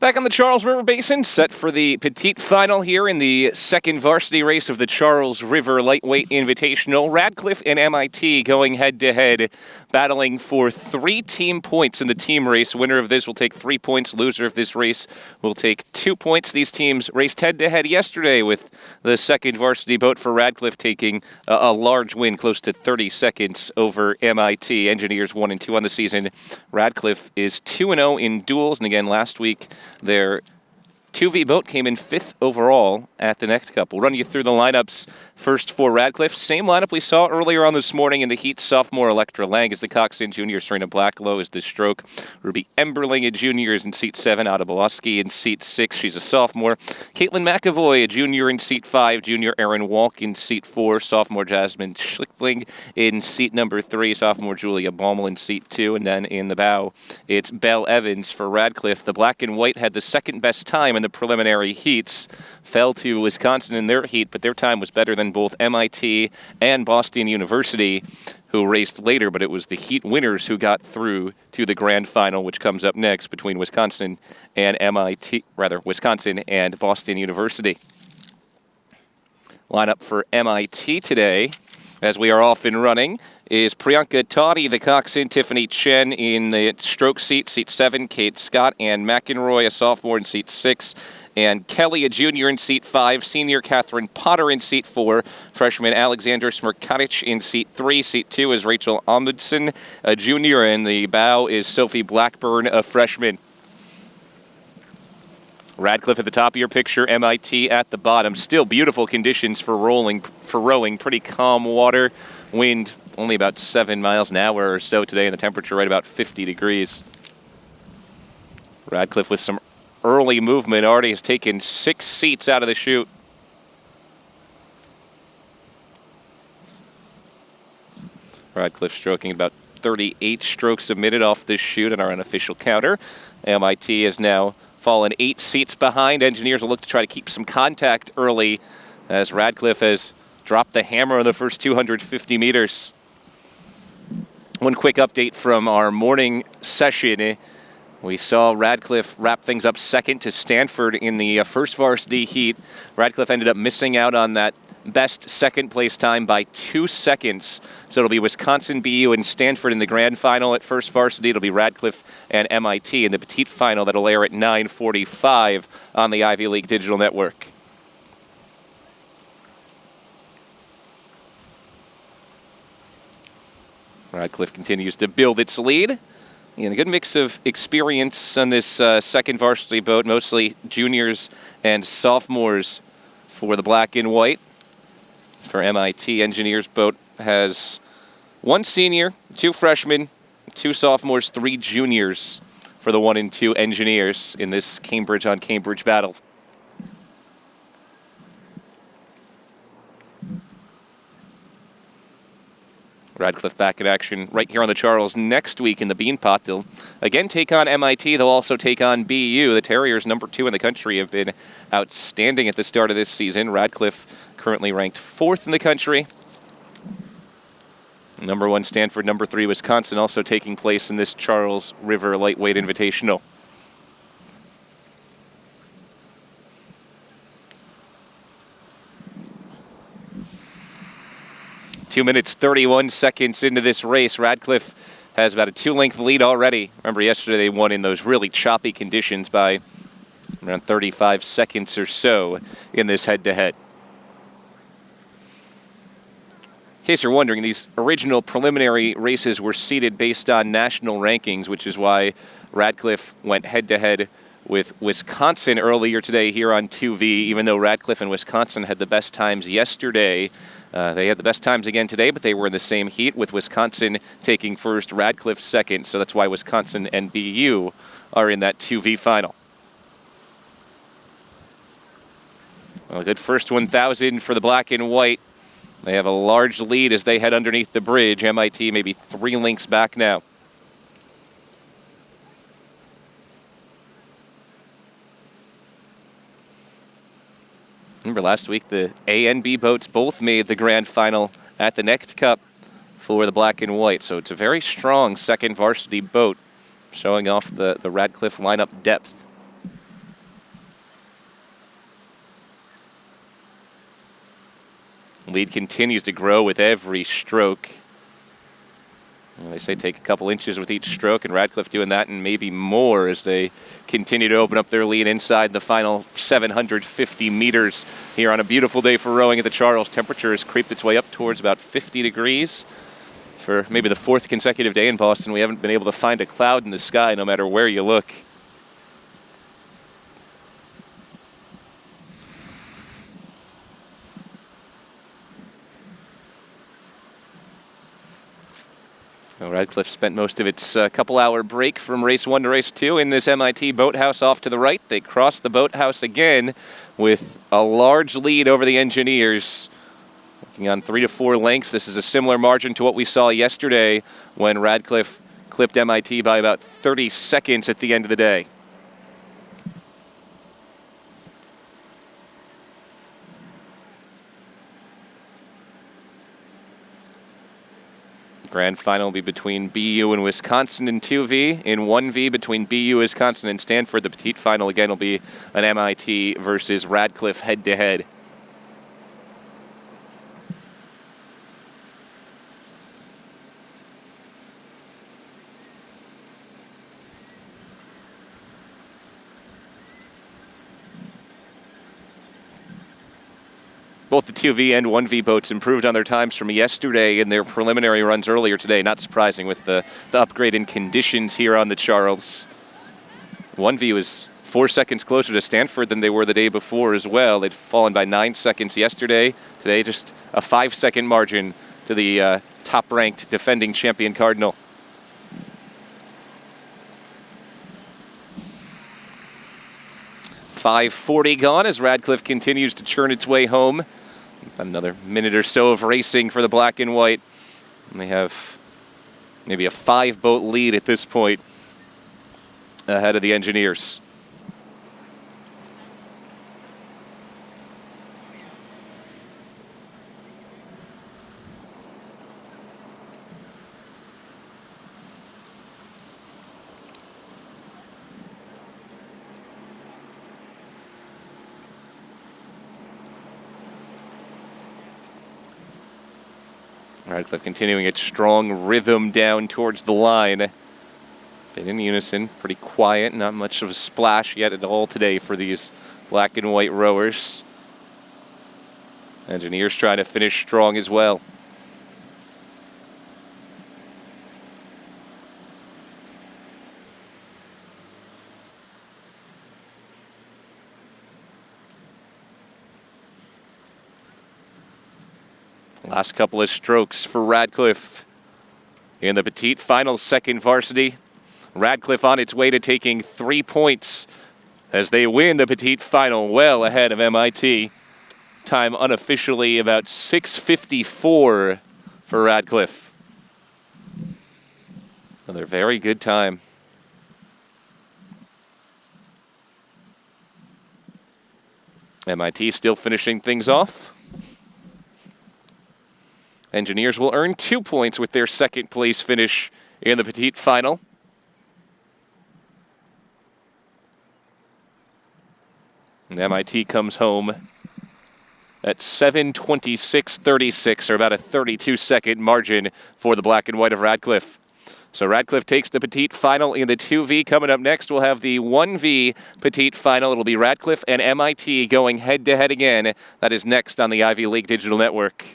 Back on the Charles River Basin, set for the petite final here in the second varsity race of the Charles River Lightweight Invitational. Radcliffe and MIT going head-to-head, battling for 3 team points in the team race. Winner of this will take 3 points. Loser of this race will take 2 points. These teams raced head-to-head yesterday, with the second varsity boat for Radcliffe taking a large win, close to 30 seconds over MIT. Engineers 1 and 2 on the season. Radcliffe is 2-0 in duels, and again last week their 2V boat came in 5th overall at the Next Cup. We'll run you through the lineups first for Radcliffe. Same lineup we saw earlier on this morning in the heat. Sophomore Electra Lang is the coxswain. Junior Serena Blacklow is the stroke. Ruby Emberling, a junior, is in seat 7. Ada Boloski in seat 6. She's a sophomore. Caitlin McAvoy, a junior, in seat 5. Junior Erin Walk in seat 4. Sophomore Jasmine Schlickling in seat number 3. Sophomore Julia Baumel in seat 2. And then in the bow, it's Belle Evans for Radcliffe. The black and white had the second best time in the preliminary heats. Fell to Wisconsin in their heat, but their time was better than both MIT and Boston University, who raced later, but it was the heat winners who got through to the grand final, which comes up next between Wisconsin and Wisconsin and Boston University. Lineup for MIT today, as we are off and running, is Priyanka Toddy, the coxswain. Tiffany Chen in the stroke seat, seat 7. Kate Scott and McEnroy, a sophomore, in seat 6. And Kelly, a junior, in seat 5. Senior Catherine Potter in seat 4. Freshman Alexander Smirkatic in seat 3. Seat 2 is Rachel Amundsen, a junior, and the bow is Sophie Blackburn, a freshman. Radcliffe at the top of your picture, MIT at the bottom. Still beautiful conditions for rowing. Pretty calm water. Wind only about 7 miles an hour or so today, and the temperature right about 50 degrees. Radcliffe with some early movement already has taken 6 seats out of the chute. Radcliffe stroking about 38 strokes a minute off this chute on our unofficial counter. MIT has now fallen 8 seats behind. Engineers will look to try to keep some contact early, as Radcliffe has dropped the hammer on the first 250 meters. One quick update from our morning session. We saw Radcliffe wrap things up second to Stanford in the first varsity heat. Radcliffe ended up missing out on that best second place time by 2 seconds. So it'll be Wisconsin, BU, and Stanford in the grand final at first varsity. It'll be Radcliffe and MIT in the petite final that'll air at 9:45 on the Ivy League Digital Network. Radcliffe continues to build its lead. And a good mix of experience on this second varsity boat, mostly juniors and sophomores for the black and white. For MIT, Engineers boat has 1 senior, 2 freshmen, 2 sophomores, 3 juniors for the 1 and 2 Engineers in this Cambridge on Cambridge battle. Radcliffe back in action right here on the Charles next week in the Beanpot. They'll again take on MIT. They'll also take on BU. The Terriers, number 2 in the country, have been outstanding at the start of this season. Radcliffe currently ranked 4th in the country. Number 1 Stanford, number 3 Wisconsin, also taking place in this Charles River Lightweight Invitational. Two minutes, 31 seconds into this race. Radcliffe has about a 2-length lead already. Remember, yesterday they won in those really choppy conditions by around 35 seconds or so in this head-to-head. In case you're wondering, these original preliminary races were seeded based on national rankings, which is why Radcliffe went head-to-head with Wisconsin earlier today here on 2V, even though Radcliffe and Wisconsin had the best times yesterday. They had the best times again today, but they were in the same heat, with Wisconsin taking first, Radcliffe second. So that's why Wisconsin and BU are in that 2V final. Well, a good first 1,000 for the black and white. They have a large lead as they head underneath the bridge. MIT maybe 3 lengths back now. Remember last week, the A and B boats both made the grand final at the Next Cup for the black and white. So it's a very strong second varsity boat, showing off the Radcliffe lineup depth. Lead continues to grow with every stroke. And they say take a couple inches with each stroke, and Radcliffe doing that and maybe more as they continue to open up their lead inside the final 750 meters here on a beautiful day for rowing at the Charles. Temperature has creeped its way up towards about 50 degrees. For maybe the fourth consecutive day in Boston, we haven't been able to find a cloud in the sky no matter where you look. Well, Radcliffe spent most of its couple-hour break from race 1 to race 2 in this MIT boathouse off to the right. They crossed the boathouse again with a large lead over the Engineers. Looking on 3 to 4 lengths. This is a similar margin to what we saw yesterday when Radcliffe clipped MIT by about 30 seconds at the end of the day. Grand final will be between BU and Wisconsin in 2V. In 1V between BU, Wisconsin, and Stanford. The petite final again will be an MIT versus Radcliffe head-to-head. Both the 2V and 1V boats improved on their times from yesterday in their preliminary runs earlier today. Not surprising with the upgrade in conditions here on the Charles. 1V was 4 seconds closer to Stanford than they were the day before as well. They'd fallen by 9 seconds yesterday. Today, just a 5-second margin to the top-ranked defending champion Cardinal. .540 gone as Radcliffe continues to churn its way home. Another minute or so of racing for the black and white. And they have maybe a 5-boat lead at this point ahead of the Engineers. Radcliffe continuing its strong rhythm down towards the line. Been in unison, pretty quiet, not much of a splash yet at all today for these black and white rowers. Engineers trying to finish strong as well. Last couple of strokes for Radcliffe in the petite final, second varsity. Radcliffe on its way to taking 3 points as they win the petite final well ahead of MIT. Time unofficially about 6:54 for Radcliffe. Another very good time. MIT still finishing things off. Engineers will earn 2 points with their second place finish in the petite final. And MIT comes home at 7:26.36, or about a 32-second margin for the black and white of Radcliffe. So Radcliffe takes the petite final in the 2V. Coming up next, we'll have the 1V petite final. It'll be Radcliffe and MIT going head-to-head again. That is next on the Ivy League Digital Network.